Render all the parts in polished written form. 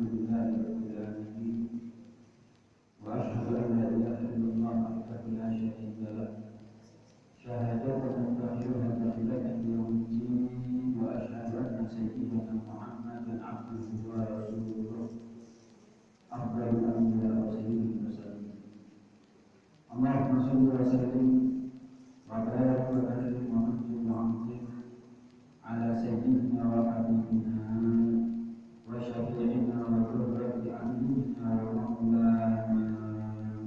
لله رب العالمين وأشهد أن لا إله إلا الله وحده لا شريك له شهادة تطهرها تحلة يوم الدين وأشهد أن سيدنا محمدا عبده ورسوله أفضل الأنبياء وسيد المرسلين اللهم صل وسلم وبارك وكرم ومجد وعظم على سيدنا وحبيبنا وشفيعنا وقرة أعيننا ومولانا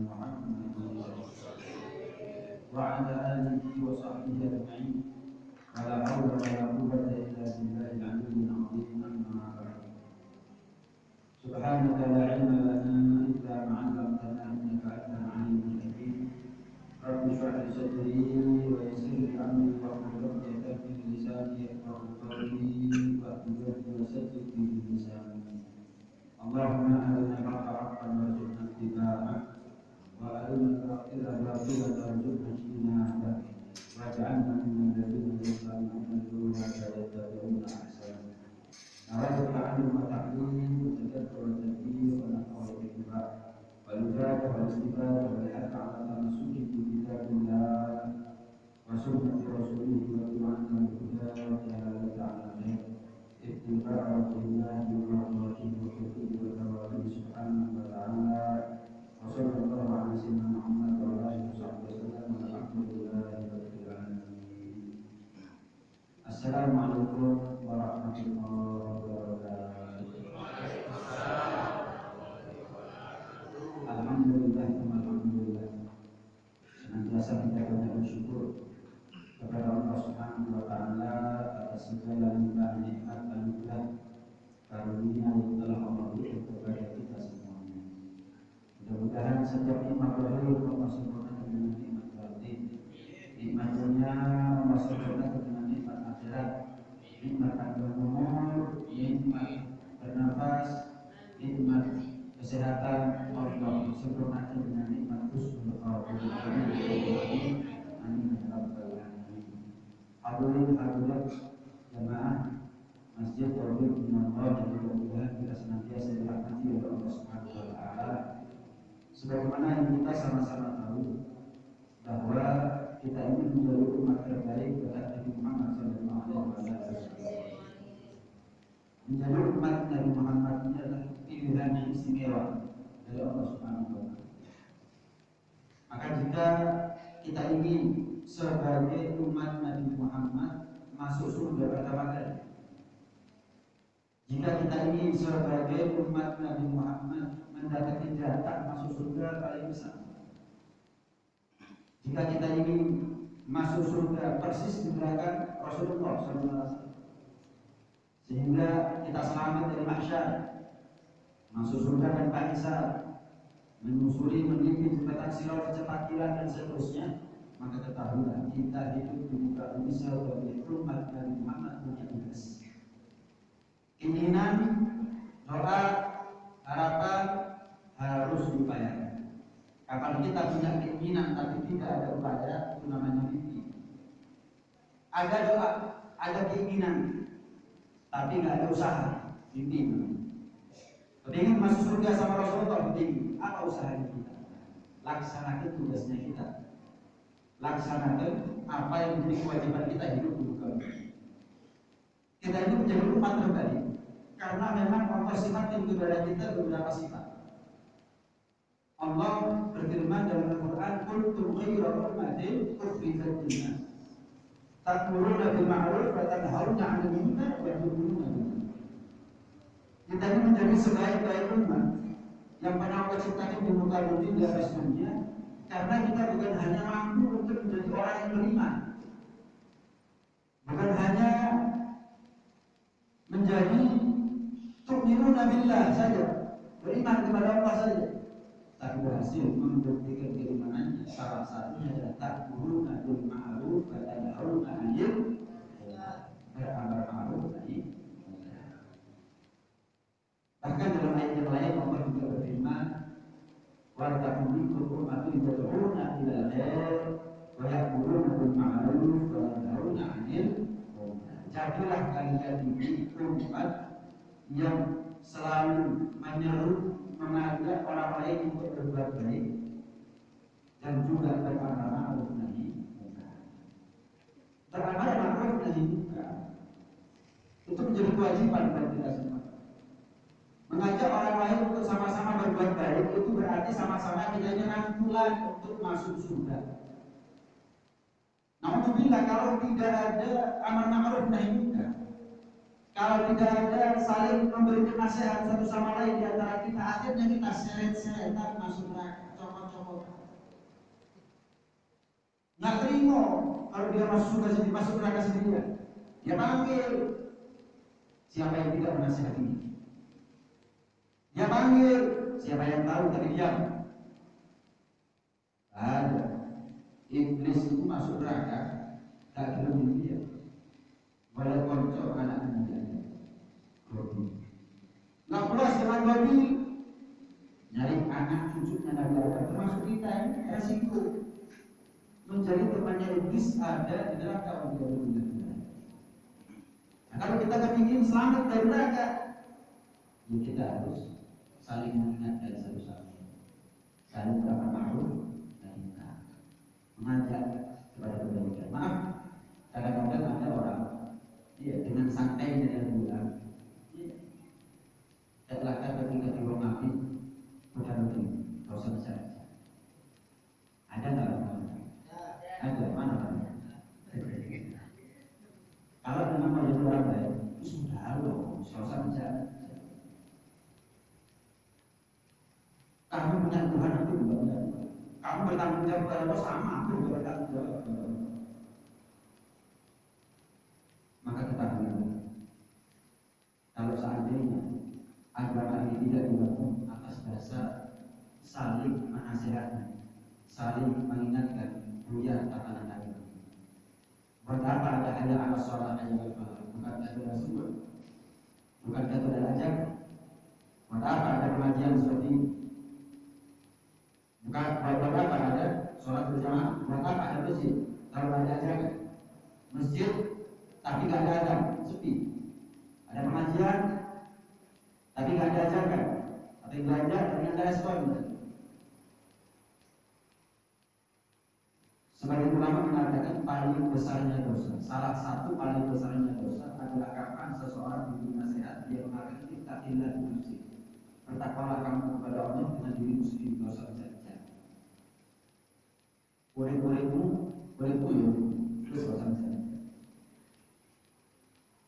محمد وعلى آله وصحبه أجمعين ولا حول ولا قوة إلا بالله العلي العظيم أما بعد سبحانك لا علم لنا إلا ما علمتنا إنك أنت العليم الحكيم رب اشرح لي صدري ويسر لي أمري واحلل عقدة من لساني يفقهوا قولي واهدني وسدد به لساني اللهم أرنا الحق حقا وارزقنا اتباعه وأرنا الباطل باطلا وارزقنا اجتنابه واجعلنا من الذين يستمعون القول فيتبعون أحسنه نرجو التعلم والتعليم والتذكر والتدبير ونحو الاتباع والإجابة والاستفادة والحث على تمسك بكتاب الله وسنة رسوله واتباعنا الهدى والدلالة على الخير اتباع وجه الله ومرضاته والحقوق والثواب سبحانه وتعالى وصلى الله على سيدنا محمد وعلى آله وصحبه وسلم والحمد لله رب العالمين. Assalamualaikum warahmatullahi wabarakatuh. Alhamdulillah, alhamdulillah. Senantiasa kita banyak bersyukur kepada Allah Subhanahu wa taala atas segala limpah nikmat anugerah karunia yang telah Allah berikan kepada kita semuanya. Mudah-mudahan setiap nikmat lahir Allah sempurnakan dengan nikmat batin. Nikmat dunia Allah sempurnakan dengan nikmat akhirat. Nikmat umur, nikmat bernafas, nikmat kesehatan Allah sempurnakan dengan nikmat husnul khotimah. Amin ya rabbal alamin. Hadirin hadirat jamaah Masjid Tauhid Minallah, mudah-mudahan kita senantiasa dirahmati oleh Allah Subhanahu wa taala. Sebagaimana yang kita sama-sama tahu bahwa kita ini menjadi umat terbaik pada Nabi Muhammad SAW. Menjadi umat Nabi Muhammad ini adalah pilihan yang istimewa dari Allah Subhanahu wa taala. Maka jika kita ingin sebagai umat Nabi Muhammad masuk surga pertama kali, jika kita ingin sebagai umat Nabi Muhammad mendapatkan jatah masuk surga paling besar, jika kita ingin masuk surga persis di belakang Rasulullah SAW, sehingga kita selamat dari mahsyar, masuk surga tanpa hisab, menyusuri meniti jembatan sirat secepat kilat dan seterusnya, maka ketahuilah kita hidup di muka bumi sebagai umat Nabi Muhammad punya tugas. Keinginan, doa, harapan harus diupayakan. Kapan kita punya keinginan tapi tidak ada upaya, itu namanya mimpi. Ada doa, ada keinginan, tapi nggak ada usaha, mimpi. Kepingin masuk surga sama Rasulullah, kepingin. Apa usahanya kita? Laksanakan tugasnya kita. Laksanakan apa yang menjadi kewajiban kita hidup di muka bumi. Kita ini menjadi umat terbaik karena memang Allah sifatin kepada kita beberapa sifat. Allah berfirman dalam Al-Quran, kuntum khairu ummatin ukhrijat lin-nas ta'muruna bil ma'ruf wa tanhauna 'anil munkar wa tu'minuna billah. Kita ini menjadi sebaik-baik umat yang pernah Allah ciptakan di muka bumi di atas dunia, karena kita bukan hanya mampu untuk menjadi orang yang beriman, bukan hanya menjadi tu'minuna billah saja, beriman kepada Allah saja, tapi berhasil membuktikan keimanannya. Salah satunya adalah ta'muruna bil ma'ruf wa tanhauna 'anil munkar, beramar ma'ruf nahi munkar. Bahkan dalam ayat yang lain Allah juga berfirman, wa takum minkum ummatun yad'una ila al-khair wa ya'muruna bil ma'ruf wa yanhauna 'anil munkar. Jadilah kalian ini umat yang selalu menyeru, mengajak orang lain untuk berbuat baik dan juga beramal ma'ruf nahi munkar. Beramal ma'ruf nahi munkar itu menjadi kewajiban bagi kita semua. Mengajak orang lain untuk sama-sama berbuat baik itu berarti sama-sama kita ini rangkulan untuk masuk surga. Namun bila kalau tidak ada amar ma'ruf nahi munkar, kalau tidak ada saling memberikan nasihat satu sama lain di antara kita, akhirnya kita seret-seretan masuk neraka, copot-copot. Nggak terima kalau dia masuk neraka sendirian. Dia panggil siapa yang tidak menasihati. Dia panggil siapa yang tahu tapi diam. Ada iblis itu masuk neraka, tak kira dia. Walau konco anak mudanya, nggak puas dengan babi, nyari anak cucunya Nabi Adam, termasuk kita ini resiko menjadi temannya iblis ada di neraka untuk dunia. Nah, kalau kita kepingin selamat dari neraka, ya kita harus saling mengingatkan satu sama lain, saling beramal ma'ruf dan munkar, mengajak kepada kebaikan. Maaf, kadang-kadang ada orang dengan santainya dia bilang, setelah ketika di ruang api, bukan begini, kau selesai. Ada nggak orang? Ada mana? Kalau memang mau jadi orang baik, itu sudah loh, selesai bicara. Kamu punya Tuhan itu juga. Kamu bertanggung jawab kepada Allah sama, aku juga bertanggung jawab. Maka ketahui, kalau seandainya agama ini tidak dibangun atas dasar saling menasihati, saling mengingatkan, buya tatanan agama. Buat apa ada hanya amal sholat hanya berfalah? Bukan ada Rasul, bukan kata ada ajakan. Buat apa ada pengajian seperti ini? Bukan buat apa ada sholat berjamaah? Buat apa ada masjid? Kalau ada ajakan, masjid tapi nggak ada azan, sepi. Ada pengajian, tapi nggak ada ajakan. Atau belajar, tapi nggak ada respon. Sebagai ulama mengatakan paling besarnya dosa, salah satu paling besarnya dosa adalah kapan seseorang diberi nasihat dia mengatakan ittaqillah fi nafsik. Bertakwalah kamu kepada Allah dengan dirimu sendiri, dosa saja. Boleh-bolehmu, boleh-boleh itu dosa saja.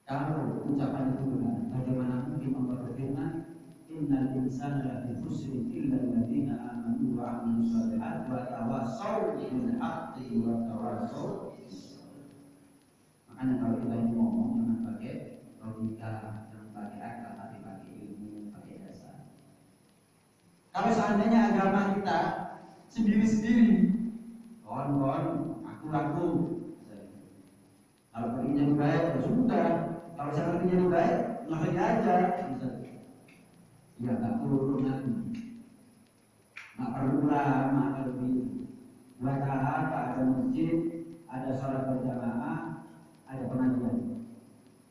Kalau ucapan itu benar, bagaimana mungkin Allah berfirman, innal insana lafi khusrin illa alladziina aamanu wa 'amilus shalihaati wa tawassaw bil haqqi wa tawassaw bis sabr. Makanya kalau kita ini ngomong jangan pakai logika, jangan pakai akal, tapi pakai ilmu, pakai dasar. Kalau seandainya agama kita sendiri-sendiri, kawan-kawan, aku, kalau perginya baik ya sudah. Kalau saya ngerti jadi baik, langsung aja. Ya tak perlu nanti, nggak perlu lama lebih. Buat apa ada masjid, ada sholat berjamaah, ada pengajian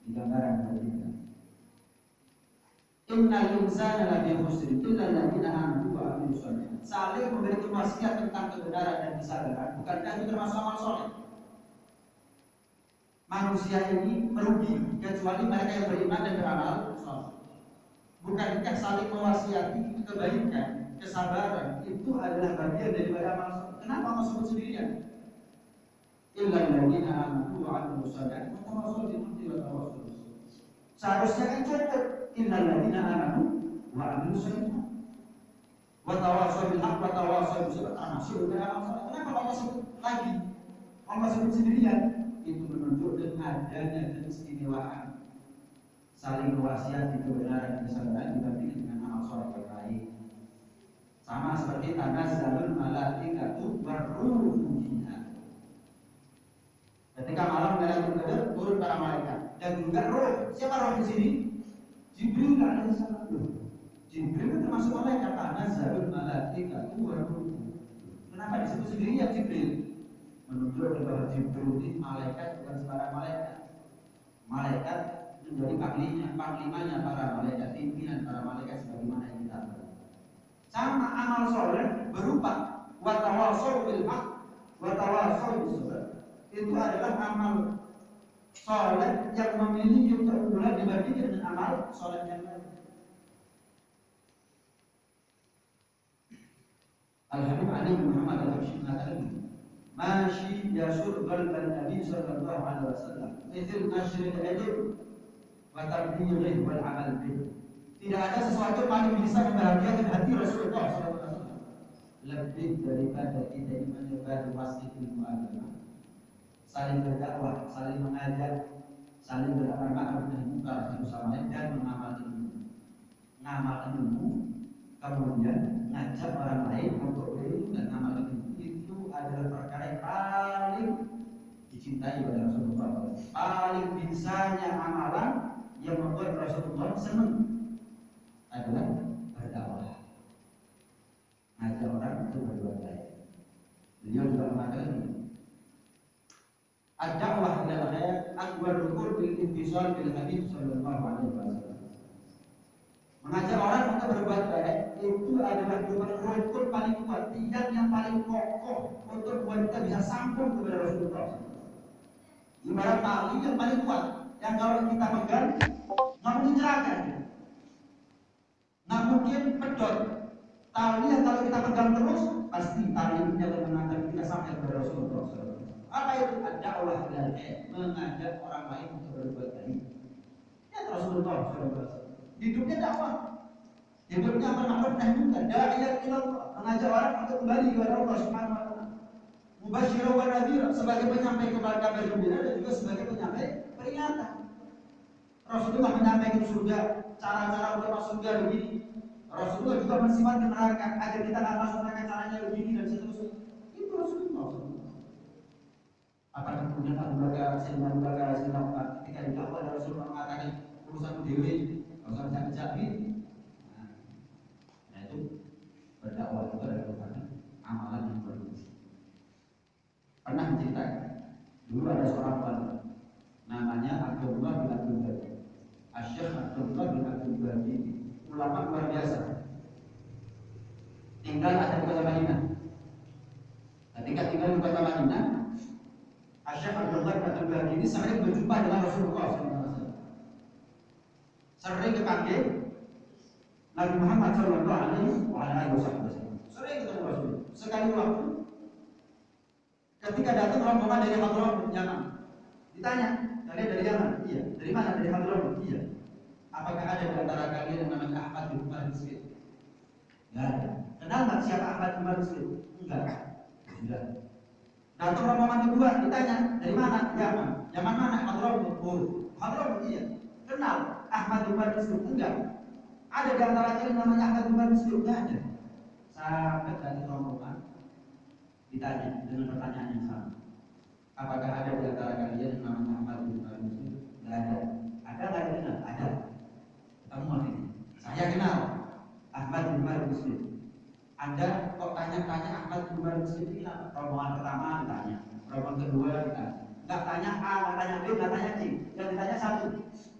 di gambaran dari kita. Innal insana lafi khusrin illa alladziina aamanu wa 'amilus shalihaat. Saling memberikan wasiat tentang kebenaran dan kesabaran, bukankah itu termasuk amal soleh? Manusia ini merugi kecuali mereka yang beriman dan beramal soleh. Bukankah saling mewasiati kebaikan, kesabaran itu adalah bagian daripada amal soleh? Kenapa Allah sebut sendirian? Illal ladzina aamanu wa 'amilus shalihaati wa tawassaw bil haqqi wa tawassaw bis sabr. Seharusnya kan cukup illal ladzina aamanu wa 'amilus shalihaati wa tawassaw bil haqqi wa tawassaw bis sabr. Termasuk dalam amal soleh. Kenapa Allah sebut lagi? Allah sebut sendirian. Itu menunjukkan adanya keistimewaan saling mewasiati kebenaran dan kesabaran dibandingkan dengan amal soleh yang lain. Sama seperti tanazzalul malaikatu warruhu fiha. Ketika malam Lailatul Qadar turun para malaikat dan juga roh. Siapa roh di sini? Jibril alaihissalam. Jibril termasuk malaikat. Tanazzalul malaikatu warruhu. Kenapa disebut sendirian Jibril? Menunjukkan bahwa Jibril ini malaikat bukan sembarang malaikat. Malaikat menjadi panglimanya para malaikat Sama amal soleh berupa watawasau bil haq, watawasau bis sabr. Itu adalah amal soleh yang memiliki keunggulan dibandingkan dengan amal soleh yang lain. Al-Habib Ali bin Muhammad Al-Habsyi mengatakan, "Masyi yasur qalban Nabi sallallahu alaihi wasallam, mithl nashril ilm wa tablighihi wal amal bih." Tidak ada sesuatu paling bisa membahagiakan hati Rasulullah SAW lebih daripada kita ini menyebar luas ilmu agama, saling berdakwah, saling mengajak, saling beramar ma'ruf nahi munkar satu sama lain, dan mengamalkan ilmu, kemudian ngajak orang lain untuk berilmu dan ngamal ilmu. Itu adalah perkara yang paling dicintai oleh Rasulullah. Paling bisanya amalan yang membuat Rasulullah senang adalah berdakwah, ngajak orang untuk berbuat baik. Beliau juga mengatakan ini, ad-da'wah ila al-khair akbar rukun bil ittisal bil Habib sallallahu alaihi wasallam. Mengajak orang untuk berbuat baik itu adalah rukun paling kuat, tiang yang paling kokoh untuk membuat kita bisa sambung kepada Rasulullah. Ibarat tali yang paling kuat, yang kalau kita pegang nggak mungkin celaka. Nggak mungkin pedot. Tali yang kalau kita pegang terus, pasti tali ini akan mengantar kita sampai kepada Rasulullah SAW. Apa itu? Ad-da'wah ilal khair, mengajak orang lain untuk berbuat baik. Ya Rasulullah SAW. Hidupnya dakwah. Hidupnya amal ma'ruf nahi munkar, da'iyat ila Allah, mengajak orang untuk kembali kepada Allah Subhanahu wa taala. Mubasysyiran wa nadhira, sebagai penyampai kabar gembira dan juga sebagai penyampai peringatan. Rasulullah menyampaikan surga, cara-cara untuk masuk surga begini. Rasulullah juga mensifatkan neraka agar kita nggak masuk neraka caranya begini dan seterusnya. Itu Rasulullah. Apakah kemudian Abu Bakar, Sayyidina Umar ketika didakwa oleh Rasulullah mengatakan urusan dewi, urusan bijak ini. Nah itu berdakwah itu adalah merupakan amalan yang berfungsi. Pernah menceritakan dulu ada seorang ulama namanya Abdullah bin Abdul Badi. Asy-Syaikh Abdullah bin Abdul Badi, ulama luar biasa. Tinggal ada di kota Madinah. Ketika tinggal di kota Madinah, Asy-Syaikh Abdullah bin Abdul Badi ini sering berjumpa dengan Rasulullah SAW. Sering dipanggil Nabi Muhammad sallallahu alaihi wasallam. Sering ketemu Rasul. Sekali waktu ketika datang rombongan dari Hadramut Yaman, ditanya, "Kalian dari Yaman?" "Iya." "Dari mana?" "Dari Hadramut." "Iya." "Apakah ada di antara kalian yang namanya Ahmad bin Umar bin Said?" "Enggak ada." "Kenal nggak siapa Ahmad bin Umar bin Said?" "Enggak." "Sudah." Datang rombongan kedua, ditanya, "Dari mana?" "Yaman." "Yaman mana?" "Hadramut." "Oh, Hadramut." "Iya." "Kenal Ahmad bin Umar bin Said?" "Enggak." "Ada di antara kalian namanya Ahmad bin Umar bin Said?" "Enggak ada." Sampai dari rombongan ditanya dengan pertanyaan yang sama, "Apakah ada di antara kalian yang namanya Ahmad bin Umar bin Said?" "Enggak ada." "Ada nggak yang kenal?" "Ada." "Kamu ngerti?" "Saya kenal Ahmad bin Umar bin Said." "Anda kok tanya-tanya Ahmad bin Umar bin Said ini kenapa?" Rombongan pertama ditanya, rombongan kedua ditanya. Nggak tanya A, nggak tanya B, nggak tanya C, yang ditanya satu.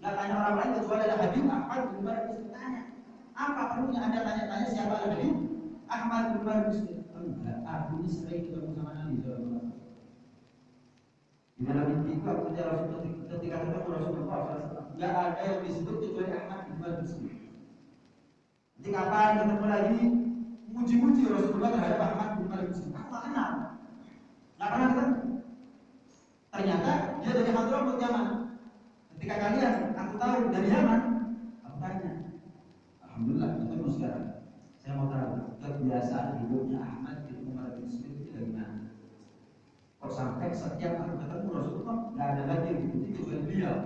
Nggak tanya orang lain kecuali ada Habib Ahmad bin Umar bin Said. Tanya, apa perlunya Anda tanya-tanya siapa ada Habib Ahmad bin Umar bin Said? "Enggak, aku ini sering ketemu sama Nabi SAW. Di dalam mimpiku aku ketika ketemu Rasulullah SAW, nggak ada yang disebut kecuali Ahmad bin Umar bin Said. Nanti kapan ketemu lagi muji-muji Rasulullah terhadap Ahmad bin Umar bin Said? Aku nggak kenal, nggak pernah ketemu. Ternyata dia dari Hadramut Yaman. Ketika kalian aku tahu dari Yaman, aku tanya, alhamdulillah ketemu sekarang. Saya mau tahu kebiasaan hidupnya Ahmad bin Umar bin Said itu dari mana? Kok sampai setiap aku ketemu Rasulullah nggak ada lagi yang diikuti kecuali beliau?"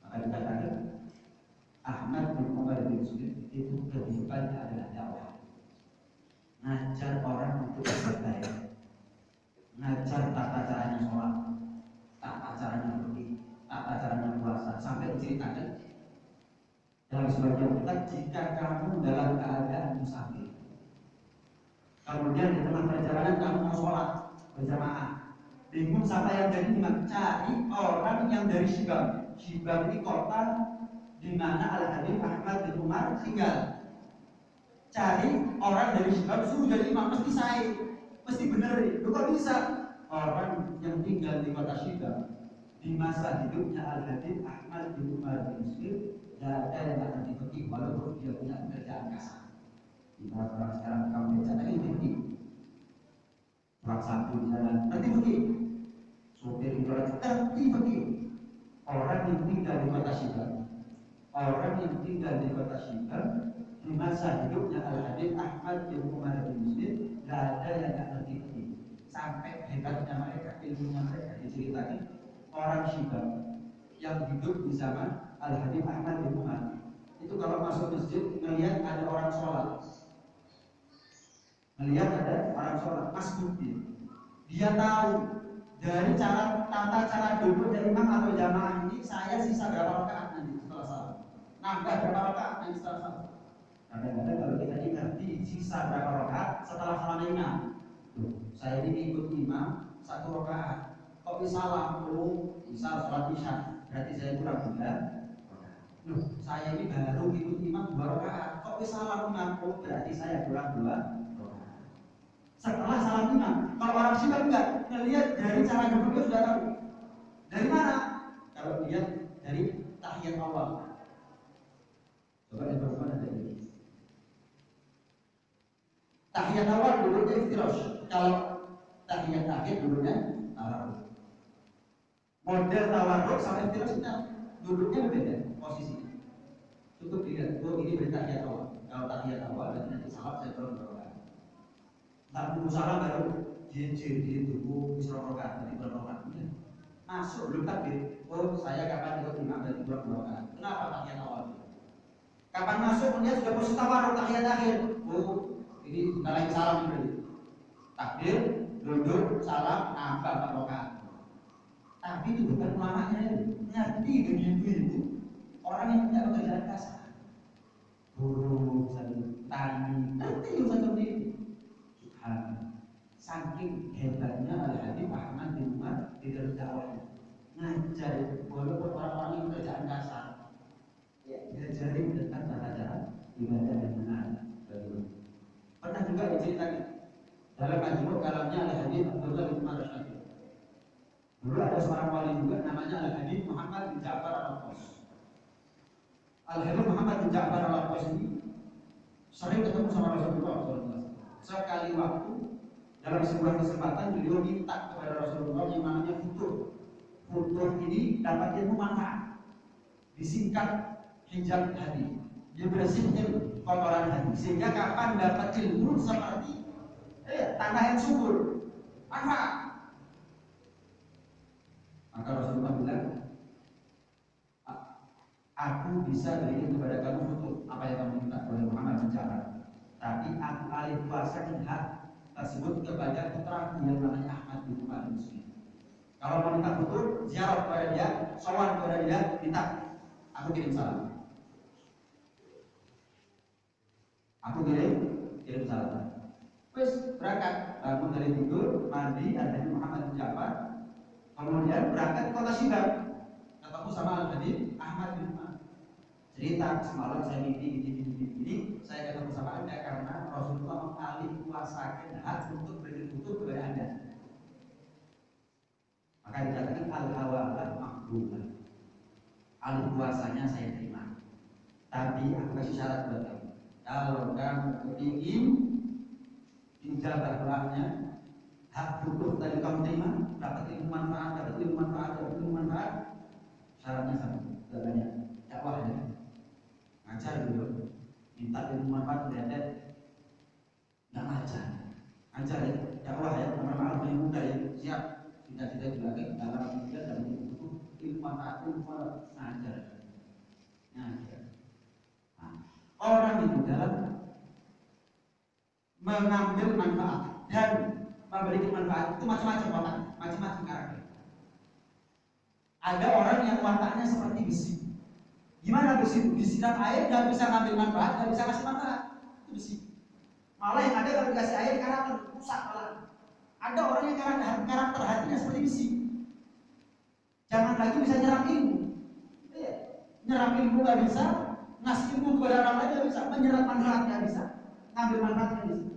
Maka dikatakan Ahmad bin Umar bin Said itu kehidupannya adalah dakwah, ngajar orang untuk berbaik, ngajar tata caranya sholat, tata caranya pergi, tata caranya puasa, sampai diceritakan dalam sebagian kitab, jika kamu dalam keadaan musafir, kemudian di tengah perjalanan kamu mau sholat berjamaah, bingung siapa yang dari imam, cari orang yang dari Syibam. Syibam ini kota di mana Al-Habib Ahmad bin Umar tinggal. cari orang dari Syibab suruh jadi imam, mesti saya, mesti bener. Lu kok bisa? Orang yang tinggal di kota Syibab di masa hidupnya Al-Habib Ahmad bin Umar bin Muslim, tidak ada yang akan dipekik walaupun dia punya pekerjaan kasar. Di orang sekarang kamu baca tadi dipekik, orang satu di jalan nanti pekik, sopir di jalan nanti pekik. Orang yang tinggal di kota Syibab, orang yang tinggal di kota Syibab di masa hidupnya Al-Habib Ahmad bin Umar bin Muslim, tidak ada yang akan ngerti pekik. Sampai hebatnya mereka, ilmunya mereka diceritakan. Orang Syibab yang hidup di zaman Al-Habib Ahmad bin Umar itu kalau masuk masjid melihat ada orang sholat, masbuk dia tahu dari tata cara duduk dari imam atau jamaah ini, saya sisa berapa rakaat nanti setelah salat, nambah berapa rakaat nanti setelah salat. Kadang-kadang kalau kita ngerti sisa berapa rakaat setelah salam imam, saya ini ikut imam 1 rakaat, kok bisa salam, misal sholat isya, berarti saya kurang 3 rakaat. Saya ini baru ikut imam 2 rakaat, kok bisa salam imam, berarti saya kurang 2 rakaat. Setelah salam imam, kalau orang Syibab enggak, ngelihat dari cara duduknya sudah tahu. Dari mana? Kalau lihat dari tahiyat awal. Coba diperhatikan ada ini. Tahiyat awal duduknya iftirash. Kalau tahiyat akhir duduknya tawarruk. Model tawarruk sama iftirash duduknya berbeda posisinya. Cukup dilihat, ini berita tahiyat awal. Kalau tahiyat awal berarti nanti salam saya kurang berapa. Tapi salam baru dia tunggu isra rakaat dari rakaat. Masuk belum takbir. Saya kapan ikut imam dari berapa rakaat. Kenapa tahiyat awal? Kapan masuk dia sudah posisi tawarruk tahiyat akhir. Ini lain salam berarti. Takbir, duduk, salam, nambah 4 rakaat. Tapi itu bukan ulamanya, ngerti begitu itu. Orang yang punya pekerjaan kasar, guru, tani, ngerti itu seperti itu. Saking hebatnya Al-Habib Ahmad bin Umar di dalam dakwahnya, ngajar walaupun orang-orang yang kerjaan kasar, diajari tentang tata cara ibadah yang benar. Pernah juga diceritakan dalam majmuk kalamnya Al-Habib Abdullah bin Umar Syafii. Dulu ada seorang wali juga namanya Al-Habib Muhammad bin Ja'far Al-Qas. Al-Habib Muhammad bin Ja'far Al-Qas ini sering ketemu sama Rasulullah SAW. Sekali waktu dalam sebuah kesempatan beliau minta kepada Rasulullah yang namanya futur. Futur ini dapat ilmu manfaat, disingkat hijab hati, dibersihkan kotoran hati, sehingga kapan dapat ilmu seperti tanah yang subur, manfaat. Maka Rasulullah bilang, aku bisa berikan kepada kamu futur apa yang kamu minta oleh Muhammad bin Ja'far. Tapi aku alih kuasakan hak tersebut kepada putraku yang namanya Ahmad bin Umar bin Muslim. Kalau mau minta futur, ziarah kepada dia, sowan kepada dia, minta, aku kirim salam. Aku kirim salam. Wes berangkat, bangun dari tidur, mandi, ada Muhammad bin Ja'far, kemudian berangkat ke kota Syibab, ketemu sama Al-Habib Ahmad bin Umar. Cerita semalam saya mimpi gini, saya ketemu sama Anda karena Rasulullah mengalih kuasakan hak untuk beri futur kepada Anda. Maka dikatakan al-hawalah makbul. Alih kuasanya saya terima. Tapi aku kasih syarat buat kamu. Kalau kamu ingin dijabah doanya, hak futur tadi kamu terima, dapat ilmu manfaat, syaratnya sama, katanya dakwahnya. Ngajar dulu, minta ilmu manfaat berada, nggak ngajar ya, dakwah ya, karena maaf yang muda ya, siap, cita-cita juga kan, dalam juga dalam ilmu manfaat, ngajar. Orang itu dalam mengambil manfaat dan memberikan manfaat itu macam-macam orang, macam-macam karakter. Ada orang yang wataknya seperti besi. Gimana besi? Disiram air nggak bisa ngambil manfaat, nggak bisa kasih manfaat. Itu besi. Malah yang ada kalau dikasih air karakter rusak malah. Ada orang yang karakter hatinya seperti besi. Jangan lagi bisa nyerap ilmu. Nyerap ilmu nggak bisa, ngasih ilmu kepada orang lain nggak bisa, menyerap manfaat nggak bisa. ngambil manfaatnya di situ.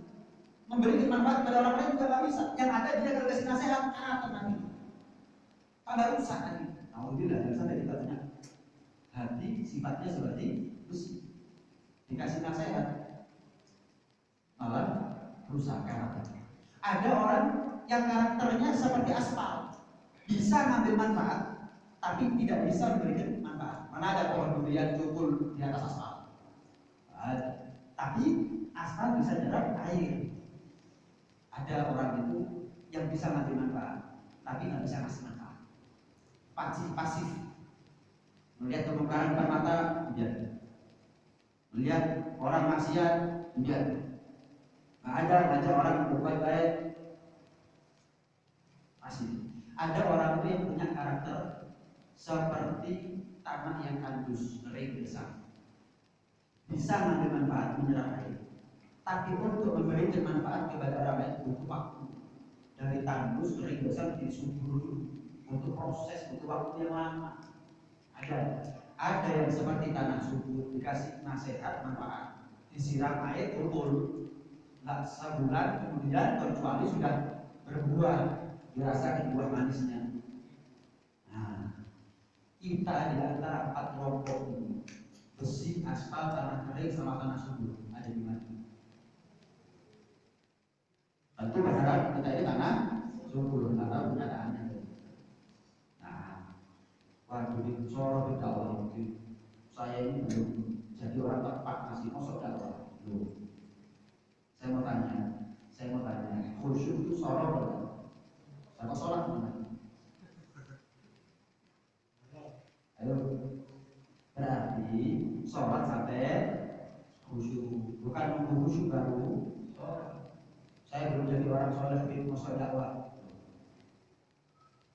Memberi manfaat kepada orang lain juga nggak bisa. Yang ada dia kalau kasih nasihat, nanti tambah rusak lagi. Alhamdulillah, jangan sampai kita punya hati sifatnya seperti besi. Dikasih nasihat malah rusak karakternya. Ada orang yang karakternya seperti aspal, bisa ngambil manfaat, tapi tidak bisa memberikan manfaat. Mana ada pohon durian cukul di atas aspal? Ada. Tapi aspal bisa nyerap air. Ada orang itu yang bisa ngambil manfaat, tapi nggak bisa ngasih manfaat. Pasif. Melihat kemungkaran depan mata, biar. Melihat orang maksiat, biar. Nggak ada ngajak orang berbuat baik, pasif. Ada orang itu yang punya karakter seperti tanah yang tandus, kering, gersang. Bisa ngambil manfaat, menyerap air. Tapi untuk memberikan manfaat kepada orang lain butuh waktu. Dari tandus, kering, gersang menjadi subur. Butuh proses, butuh waktu yang lama. Ada yang seperti tanah subur, dikasih nasihat, manfaat, disiram air, tumbuh. Nggak sebulan kemudian kecuali sudah berbuah, dirasakan buah manisnya. Nah, kita di antara 4 kelompok ini, besi, aspal, tanah kering, sama tanah subur, ada di mana? Tentu berharap kita ini tanah subur, karena kenyataannya. Nah, waduh di Soro dakwah mungkin saya ini belum jadi orang tepat masih masuk dakwah. Saya mau tanya, khusyuk itu Soro berapa? Sama sholat gimana? Ayo, berarti sholat sampai khusyuk, bukan nunggu khusyuk baru. Saya belum jadi orang soleh itu masuk dakwah.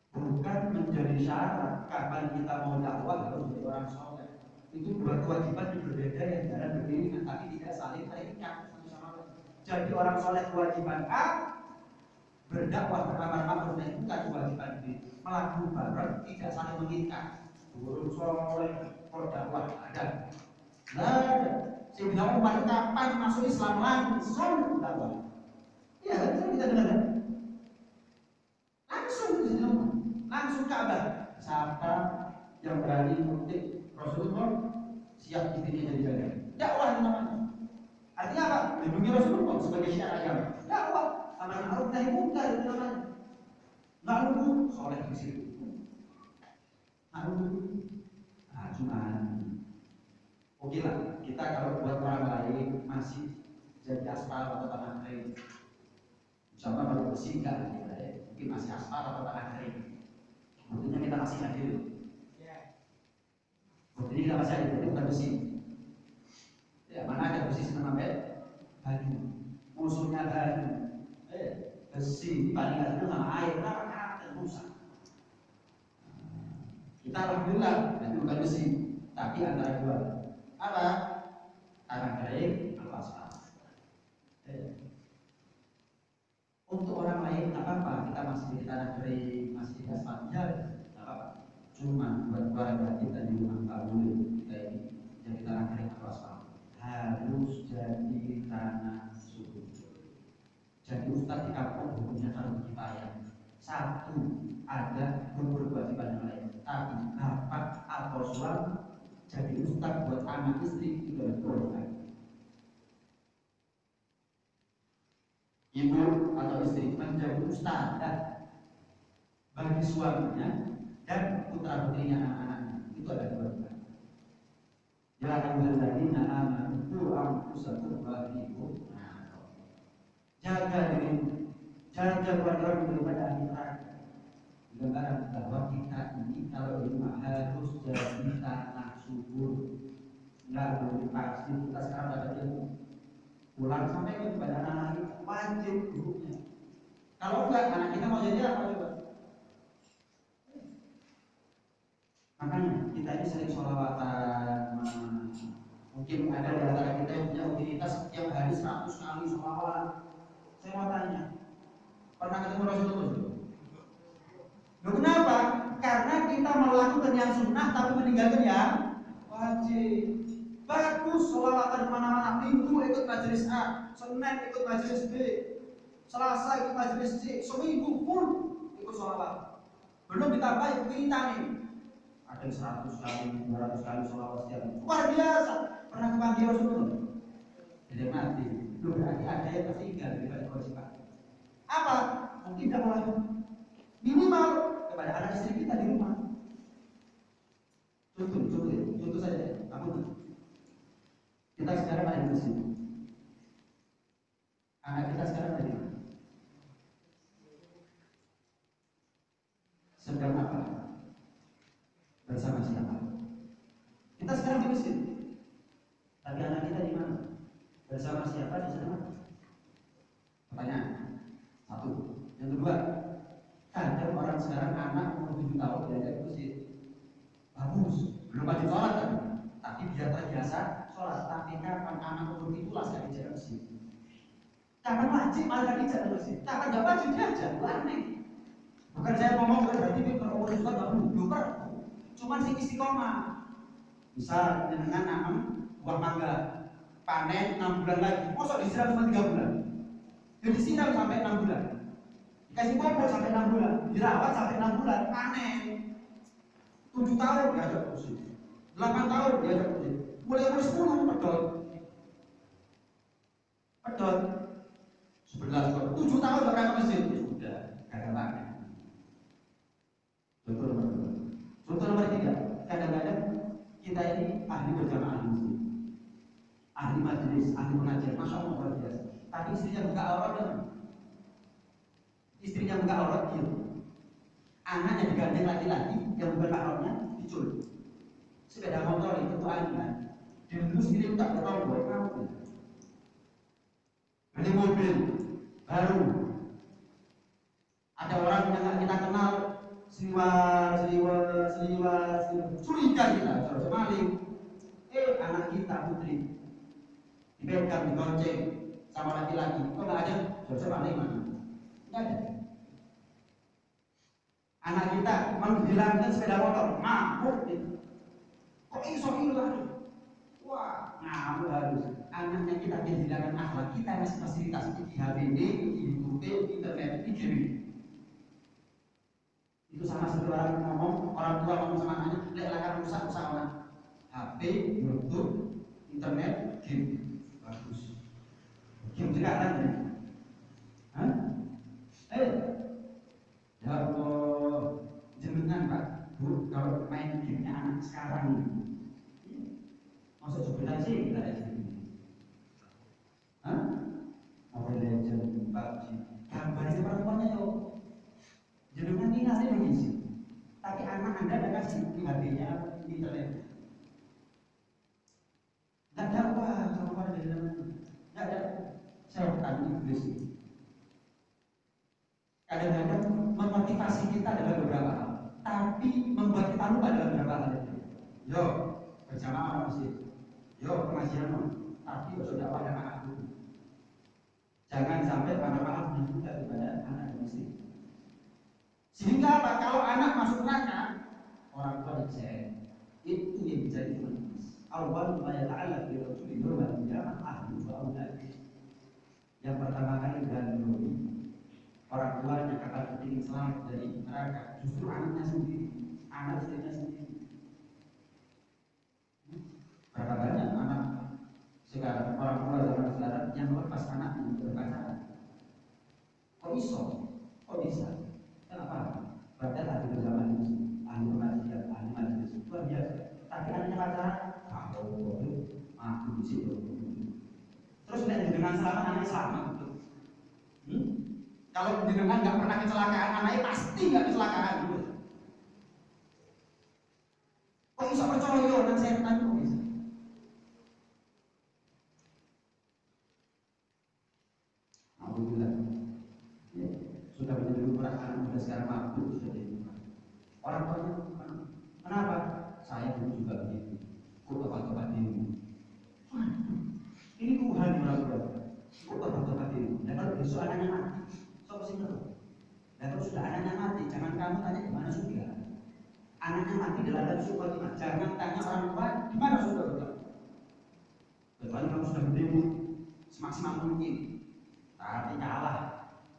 Bukan menjadi syarat kapan kita mau dakwah harus jadi orang soleh. Itu dua kewajiban yang berbeda yang jalan beriringan tapi tidak saling terikat satu sama lain. Jadi orang soleh kewajiban A, berdakwah beramar ma'ruf nahi munkar kewajiban B. Melakukan bareng tidak saling mengikat. Guru soleh kalau dakwah ada. Sehingga Umar kapan masuk Islam langsung dakwah. Iya, kan kita dengar. Langsung Ka'bah. Siapa yang berani mengutip Rasulullah siap istrinya jadi jaga. Dakwah namanya. Artinya apa? Lindungi Rasulullah sebagai syiar agama. Dakwah, amar ma'ruf nahi munkar itu namanya. Nggak nunggu soleh di situ. Nggak nunggu. Nah, cuman oke lah, kita kalau buat orang lain masih jadi aspal atau tanah kering. Misalnya kalau besi enggak, mungkin masih aspal atau tanah kering. Buktinya kita masih hadir. Buktinya kita masih hadir, itu bukan besi. Ya, mana ada besi senang baju. Musuhnya baju. Besi, bandingkan itu sama air, kenapa karakter rusak? Kita alhamdulillah, itu bukan besi, tapi antara dua. Apa? Tanah kering atau aspal. Untuk orang lain nggak apa-apa, kita masih di tanah kering, masih di aspal, ya nggak apa-apa. Cuma buat keluarga kita di rumah nggak boleh kita ini jadi tanah kering atau aspal. Harus jadi tanah subur. Jadi ustaz di kampung hukumnya kalau kita ya satu ada berkewajiban yang lain, tapi bapak atau suami jadi ustaz buat anak istri itu berkewajiban. Ibu atau istri menjadi ustazah bagi suaminya dan putra putrinya anak-anaknya itu ada kewajiban. Ya ayyuhalladzina amanu qu anfusakum wa ahlikum. Jaga diri, jaga keluarga daripada ahli neraka. Gambaran bahwa kita ini kalau di rumah harus jadi tanah subur, nggak boleh pasir. Kita sekarang dapat ilmu. Pulang sampai kepada anak kita wajib gurunya. Kalau enggak anak kita mau jadi apa coba? Makanya kita ini sering sholawatan. Mungkin ada di antara kita yang punya rutinitas setiap hari 100 kali sholawat. Saya mau tanya, pernah ketemu Rasulullah? Loh kenapa? Karena kita melakukan yang sunnah tapi meninggalkan yang wajib. Bagus. terus sholawatan kemana-mana. Minggu ikut majelis A, Senin ikut majelis B, Selasa ikut majelis C, seminggu pun ikut sholawat. Belum ditambah wiritan nih. Ada yang 100 kali, 200 kali sholawat setiap hari. Luar biasa. Pernah ke Panti Rasulullah? Jadi mati. Lu berarti ada yang tertinggal dari balik kewajiban. Apa? Tidak melakukan minimal kepada anak istri kita di rumah. Contoh saja. Kita sekarang ada di sini. Anak kita sekarang ada di mana? Sedang apa? Bersama siapa? Kita sekarang di masjid. Tapi anak kita di mana? Bersama siapa di sana? Pertanyaan. Satu. Yang kedua, kadang orang sekarang anak umur 7 tahun diajak ke masjid. Bagus, belum wajib sholat kan? Tapi biar terbiasa sholat. Tapi kapan anak umur itulah sekali diajak ke masjid? Kapan wajib malah diajak ke masjid? Kapan nggak wajib diajak? Aneh. Bukan saya ngomong berarti kalau umur sholat nggak perlu. Cuman sih istiqomah. Misal dengan nanam buah mangga, panen 6 bulan lagi, masa disiram cuma 3 bulan? Jadi disiram sampai 6 bulan, dikasih pupuk sampai 6 bulan, dirawat sampai 6 bulan, panen 7 tahun diajak kursi, 8 tahun diajak kursi, mulai umur 10 pedot 11 tahun, 7 tahun berangkat ke masjid, sudah kagak panen. Contoh nomor 3, kadang-kadang kita ini ahli berjamaah di masjid, ahli majelis, ahli pengajian, masya Allah luar biasa. Tapi istrinya buka aurat kan? Istrinya buka aurat gitu. Anaknya digandeng laki-laki yang bukan mahramnya diculik. Sepeda motor itu tuh anaknya. Dia dulu sendiri tak tahu buat kamu. Beli mobil baru. Ada orang yang nggak kita kenal, seliwar, curiga kita, terus maling. Anak kita putri dipegang, digonceng sama laki-laki, kok nggak ada? Terus maling mana? Nggak ada. Anak kita menghilangkan sepeda motor, ngamuk gitu. Kok iso hilang? Wah, ngamuk harus. Anaknya kita kehilangan akhlak, kita masih fasilitas di HPD, di YouTube, di internet, di game. Itu sama seperti orang ngomong, orang tua ngomong sama anaknya, lek lakan rusak anak. HP, YouTube, internet, game. Bagus. Game sekarang ya? Hah? Ya Allah, jenengan Pak, Bu, kalau main gamenya anak sekarang ini, masuk sebentar sih kita ada sini. Hah? Mobile Legends, PUBG, gambar itu perempuannya yuk. Jenengan ini ngasih mengisi, tapi anak Anda ada kasih di HP-nya, di internet. Tidak ada apa, sama pada dalam, tidak ada. Saya bertanya Inggris. Kadang-kadang memotivasi kita dalam beberapa hal, tapi membuat kita lupa dalam beberapa hal itu. Yo, berjamaah orang masjid. Yo, pengajian tapi sudah pada anak dulu. Jangan sampai pada maaf juga kepada anak masjid. Sehingga apa? Kalau anak masuk neraka, orang tua dicek. Itu yang menjadi manis. Awal maya ta'ala bi rasulih wal qiyamah ahli wa aulad. Yang pertama kali gandrungi orang tuanya kata ingin selamat dari neraka, justru anaknya sendiri, anak istrinya sendiri. Berapa banyak anak sekarang, orang tua zaman sekarang yang melepas anaknya berpacaran? Kok iso? Kok bisa? Kenapa? Padahal ahli berjamaah ini, ahli pengajian, ahli majelis, luar biasa. Tapi anaknya pacaran, aku di situ. Terus dengan selamat anaknya selamat. Kalau jenengan nggak pernah kecelakaan, anaknya pasti nggak kecelakaan. Kok bisa percaya dan setan kok bisa? Alhamdulillah. Ya, sudah menjadi umrah anak muda sekarang mampu sudah jadi umrah. Orang tuanya, kenapa? Saya dulu juga begitu. Kok tobat-tobat diri? Ini Tuhan yang melakukan. Kok tobat-tobat diri? Dan kalau besok anaknya mati, sok sih terus. Dan kalau sudah anaknya mati, jangan kamu tanya di mana surga. Anaknya mati dalam surga, jangan tanya orang tua di mana surga. itu semaksimal mungkin, tapi kalah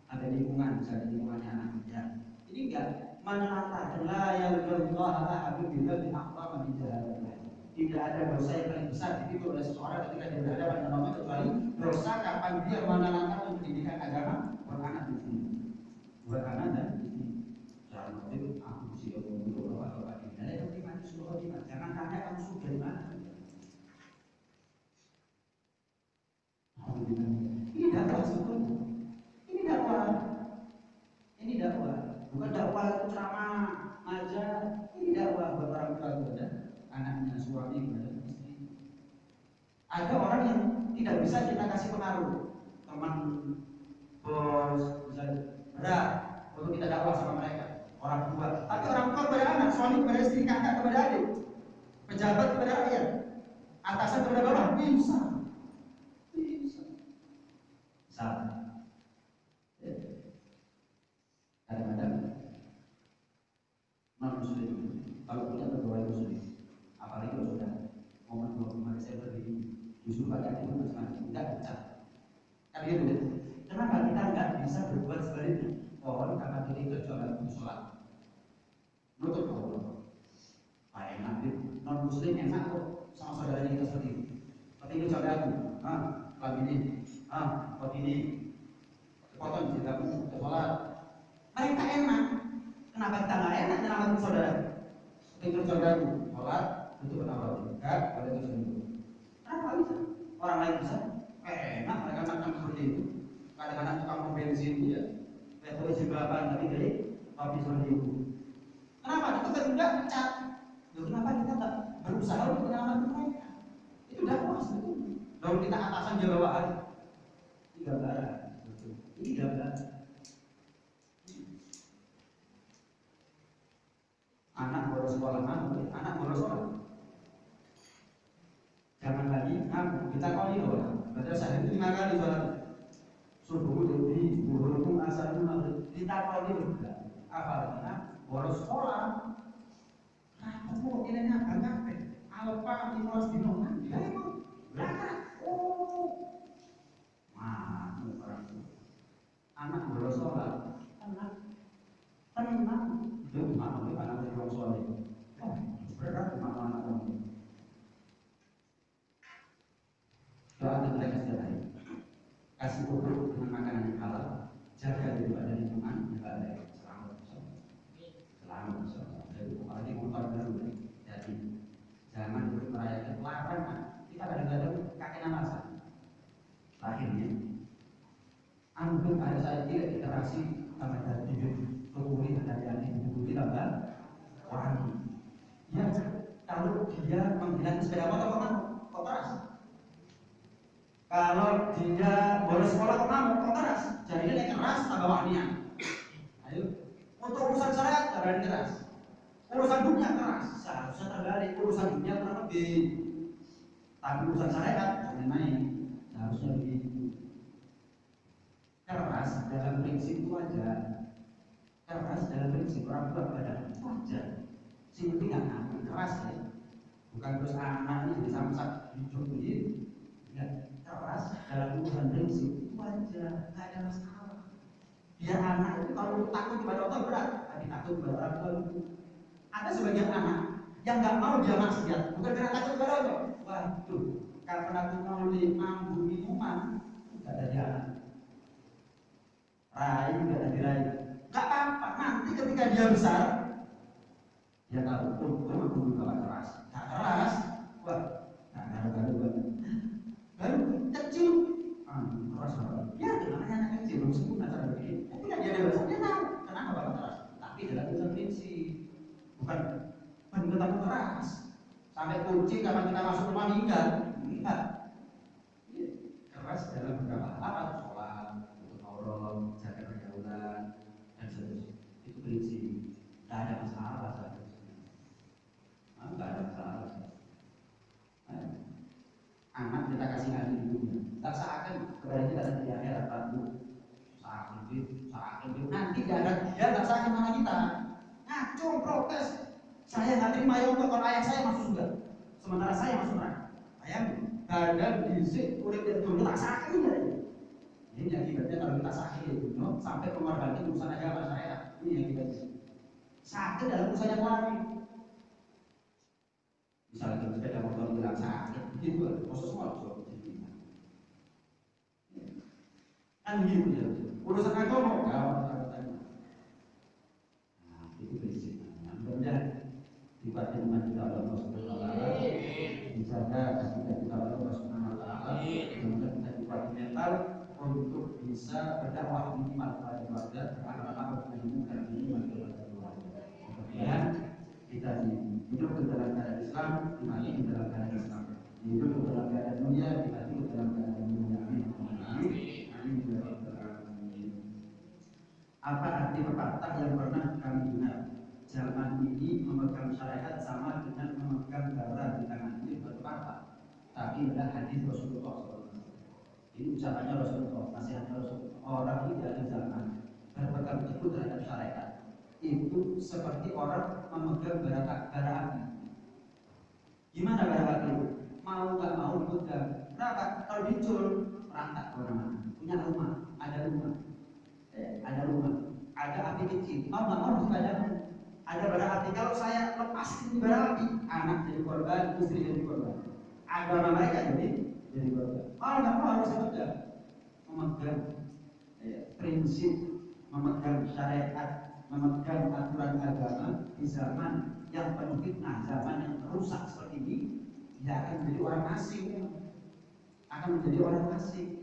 ada lingkungan, bisa di lingkungannya anaknya. Ini enggak menata la yalqallahu ahadu bila bi'aqwa min jahalah. Tidak ada dosa yang paling besar dipikul oleh seseorang ketika dia berhadapan dengan Allah kecuali dosa kapan dia menelantarkan pendidikan agama buat anak di sini, buat anak dan di sini. Jangan motif aku siap untuk bapak-bapak ini. Ada yang mati suruh khotimah. Jangan tanya kamu sudah dari mana. Ini dakwah sebetulnya. Ini dakwah. Ini dakwah. Bukan dakwah itu ceramah, ngajar. Ini dakwah buat orang tua kepada anaknya, suami kepada istri. Ada orang yang tidak bisa kita kasih pengaruh, teman, bos, misalnya berat untuk kita dakwah sama mereka. Orang tua, tapi orang tua kepada anak, suami kepada istri, kakak kepada adik, pejabat kepada rakyat, atasan kepada bawah, bisa. Salah. Kadang-kadang non muslim kalau punya pegawai muslim, apalagi kalau sudah momen 25 Desember ini, justru pakai itu macam-macam, tidak pecah. Kan gitu. Kenapa kita nggak bisa berbuat sebaliknya? Pohon karena ini terjualan sholat, nutup Allah. Pak enak, non muslim enak kok sama saudaranya kita seperti ini. Seperti ini saudaraku, pagi ini. Kok ini potong jika aku sholat, mereka enak. Kenapa kita nggak enak nyelamatin saudara? Itu saudaraku sholat itu kenapa tidak? Kalau itu sembuh. Kenapa bisa? Orang lain bisa? Enak mereka macam seperti itu. Kadang-kadang tukang pom bensin ya, itu isi berapa tapi dari kopi seperti itu. Kenapa? Itu kan tidak pecat. Kenapa kita tak berusaha untuk menyelamatkan mereka? Itu dakwah sebetulnya. Lalu kita atasan dia bawahan. Gambaran, ini gambaran. Anak bolos sekolah, anak bolos sekolah. Jangan lagi ngaku, kita kau ini loh. Berarti sehari itu 5 kali sholat. Subuh jadi buruhku asal itu kita kau ini loh. Apalagi bolos sekolah. Kamu ini apa ngapain? Alpa 15 dino, dia itu belakang. Anak bolos sholat, tenang, itu gimana nih anak bolos sholat itu? Berat gimana anak kamu? Doa kita kasih hari, kasih pupuk dengan makanan yang halal, jaga daripada lingkungan yang baik, selamat, apalagi motor baru, jadi jangan ikut merayakan larangan. Kita kadang-kadang kakek alasan, akhirnya. Anggap ada saya tidak interaksi sama dari kekuri dari adik ibu kita kan wangi. Ya kalau dia menghilang sepeda motor kok keras. Kalau dia bolos sekolah kok keras. Jadi dia keras tambah wangian. Ayo untuk urusan syariat jangan keras. Urusan dunia keras. Seharusnya terbalik, urusan dunia kurang lebih. Tapi urusan syariat jangan main. Seharusnya begitu. Keras dalam prinsip itu aja. Keras dalam prinsip orang tua pada itu aja. Sing penting anak keras ya. Bukan terus anak ini jadi samsak hidup ini. Ya, keras dalam urusan prinsip itu aja. Nggak ada masalah. Biar anak itu kalau takut kepada Allah berat, tapi takut kepada orang tua itu. Ada sebagian anak yang nggak mau dia maksiat, bukan karena takut kepada Allah. Waduh, karena aku mau mampu minuman, nggak ada dia anak. Rai tidak diraih, nggak apa-apa. Nanti ketika dia besar, dia tahu untung aku juga keras. Nggak keras, wah, nggak garu-garu banget. Baru kecil, keras banget. Ya, namanya anak kecil belum sempurna cara begini. Ketika dia dewasa, dia tahu kenapa bapak keras. Tapi dalam urusan prinsip, bukan benar aku keras. Sampai kucing kapan kita masuk rumah meninggal, enggak. Keras dalam beberapa hal, sholat, untuk aurat, jaga pergaulan, dan seterusnya. Itu prinsip. Tidak ada masalah seharusnya. Tidak ada masalah. Anak kita kasih ngaji di dunia. Tak seakan kepada kita nanti di akhirat bantu. Seakan itu. Nanti di akhirat dia tak seakan sama kita. Ngaco protes. Saya nggak terima ya untuk kalau ayah saya masuk surga, sementara saya masuk neraka. Bayangin. badan disik urip dunia tak sakit ya. Ini akibatnya kalau kita sakit dunia sampai mengorbankan urusan agama syariat. Ini akibatnya. Sakit dalam urusan yang lain. Misalnya kita sepeda motor bilang sakit, begitu proses semua kan begitu ya. Urusan agama gawat katanya. Nah, itu prinsipnya. Mudah-mudahan dibaca dengan kita Allah Subhanahu wa taala. Dijaga ketika kita Allah Subhanahu wa taala. Kemudian kita dipakai mental untuk bisa berdakwah minimal kepada keluarga, anak-anak menemukan minimal kepada keluarga. Kemudian kita hidup dalam keadaan Islam, dimati dalam keadaan Islam. Hidup dalam keadaan dunia, dimati dalam keadaan dunia. Apa arti pepatah yang pernah kami dengar? Zaman ini memegang syariat sama dengan memegang darah di tangan. Ini bukan pepatah, tapi adalah hadis Rasulullah SAW. Ini ucapannya Rasulullah, nasihatnya Rasulullah. Orang ini dari zaman berpegang teguh terhadap syariat itu seperti orang memegang bara api. Gimana bara api itu? Mau nggak mau dipegang. Kenapa? Kalau dicul merantak kemana-mana. Punya rumah, ada rumah, ada api kecil. Mau nggak mau dipegang. Ada bara api. Kalau saya lepas ini bara api, anak jadi korban, istri jadi korban. Agama mereka jadi korban. Mau nggak mau harus dipegang. Memegang prinsip, memegang syariat, memegang aturan agama di zaman yang penuh fitnah, zaman yang rusak seperti ini, dia akan menjadi orang asing.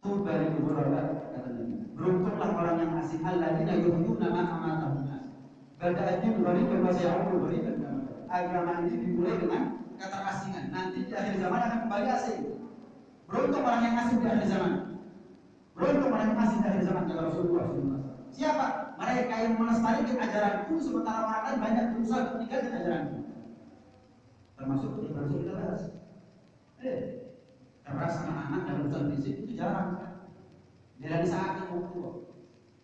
Tuba lil ghuraba, kata Nabi. Beruntunglah orang yang asing, alladzina yuhyuna ma amatahum nas. Bada ad-din ghariban wa sayaudu ghariban. Agama ini dimulai dengan keterasingan. Nanti di akhir zaman akan kembali asing. Beruntung orang yang asing di akhir zaman. Beruntung orang yang asing di akhir zaman, kata Rasulullah SAW. Siapa? Mereka yang melestarikan ajaranku sementara orang lain banyak berusaha untuk meninggalkan ajaranku. Termasuk yang baru kita bahas. Keras anak-anak dalam urusan fisik itu jarang. Bila di saat yang mau tua,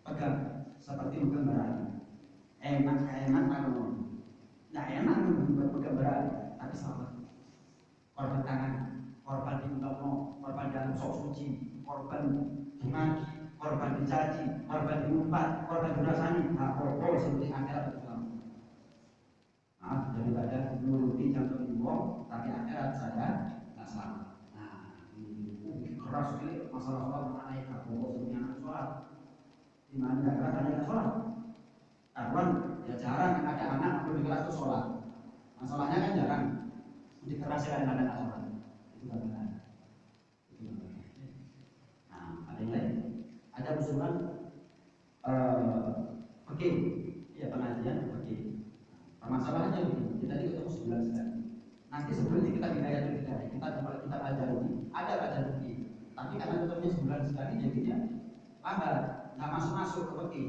pegang seperti pegang berani. Enak kalau nggak enak pegang berani, tapi salah. Korban tangan, korban diungkapno, korban dalam sok suci, korban dimaki, korban dicaci, korban diumpat, korban dirasani. Nah, pokok seperti akhirat itu kamu. Maaf, daripada nuruti jantung ibu, tapi akhirat saya nggak selamat. Keras sekali masalah sholat anak pokok sebenarnya anak sholat. Di mana nggak keras ada sholat? Karuan ya jarang ada anak lebih keras itu sholat. Masalahnya kan jarang dikeraskan ada sholat. Itu nggak benar. Nah, ada yang lain? Ada usulan oke, ya pengajian oke. Permasalahannya begini, kita ini ketemu sebulan sekali. Nanti sebelum kita hidayah kita pelajari ada kajian begini. Tapi karena ketemunya sebulan sekali jadinya lambat, nggak masuk ke peki.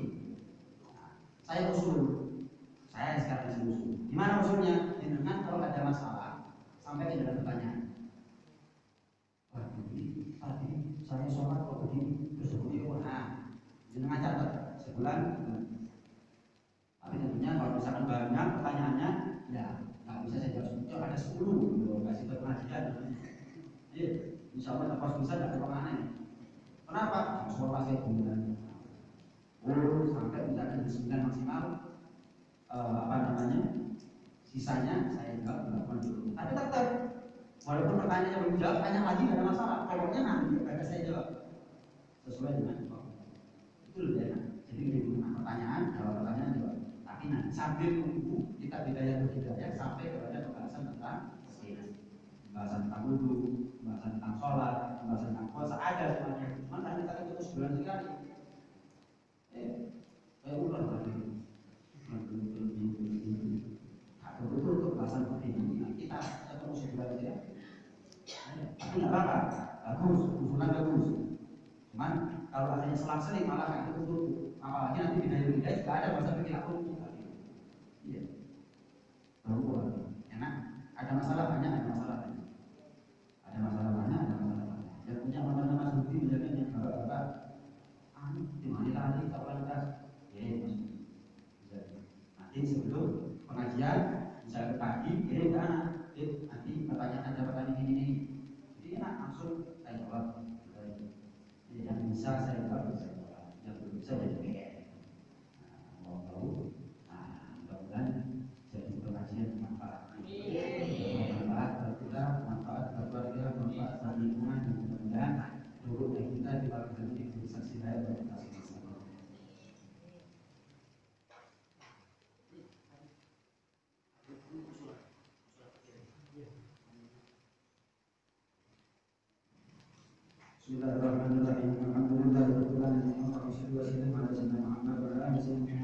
Nah, saya sekarang usul. Gimana usulnya? Dengan kalau ada masalah sampai tidak ada pertanyaan. Wah, ini tadi saya sholat kok begini, terus begini. Nah, dengan catat sebulan. Tapi tentunya kalau misalkan banyak pertanyaannya, ya nggak bisa saya jawab. Ada 10, kasih ke pengajian. Iya. Insya Allah pas bisa tidak kemana-mana. Kenapa? Semua pasti bulan. Sampai misalkan di 9 maksimal, sisanya saya juga melakukan dulu. Tapi tetap, walaupun pertanyaannya belum jawab, tanya lagi tidak ada masalah. Pokoknya nanti akan saya jawab sesuai dengan itu. Itu lebih enak. Jadi di rumah pertanyaan, jawab. Tapi nanti sambil menunggu kita bidaya sampai kepada pembahasan tentang pembahasan tentang wudhu, pembahasan tentang sholat, pembahasan tentang puasa, ada semuanya. Cuma kan kita ketemu sebulan sekali. Kayak ulang lagi. Betul untuk pembahasan ini kita ketemu sebulan saja. Tapi nggak apa-apa, bagus, usulan bagus. Cuman kalau hanya selang-seling malah nggak ketemu. Apalagi nanti bidaya juga ada masa bikin aku. Iya. Baru enak. Ada masalah banyak, ada masalah banyak. Yang punya nama-nama suci misalnya yang bapak-bapak di mana tadi tak lantas nanti sebelum pengajian misalnya pagi kirim ke anak Bismillahirrahmanirrahim. Alhamdulillahirabbil alamin. Wassalatu wassalamu ala sayyidina Muhammad wa ala alihi sayyidina Muhammad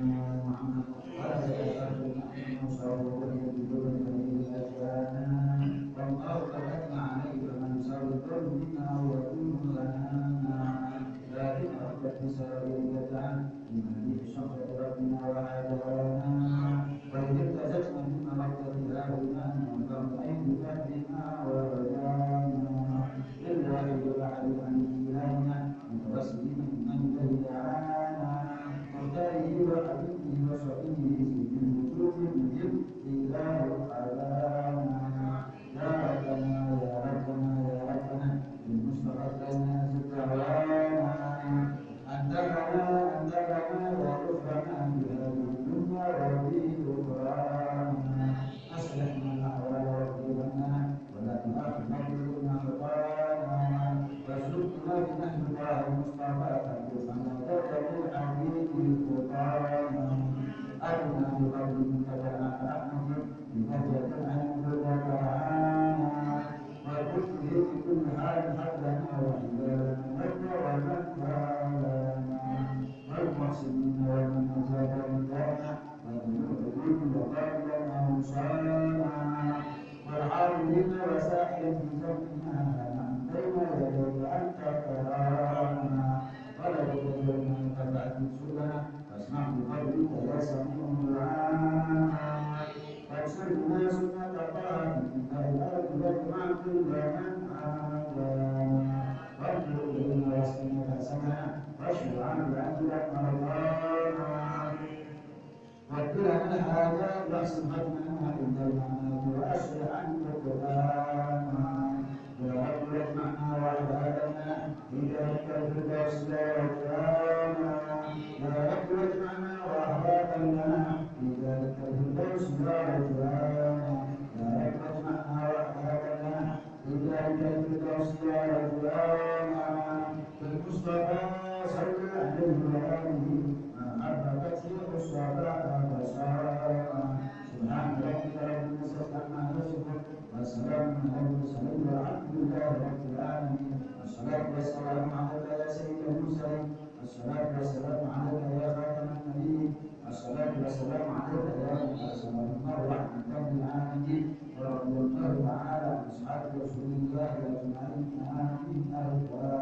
wa ala alihi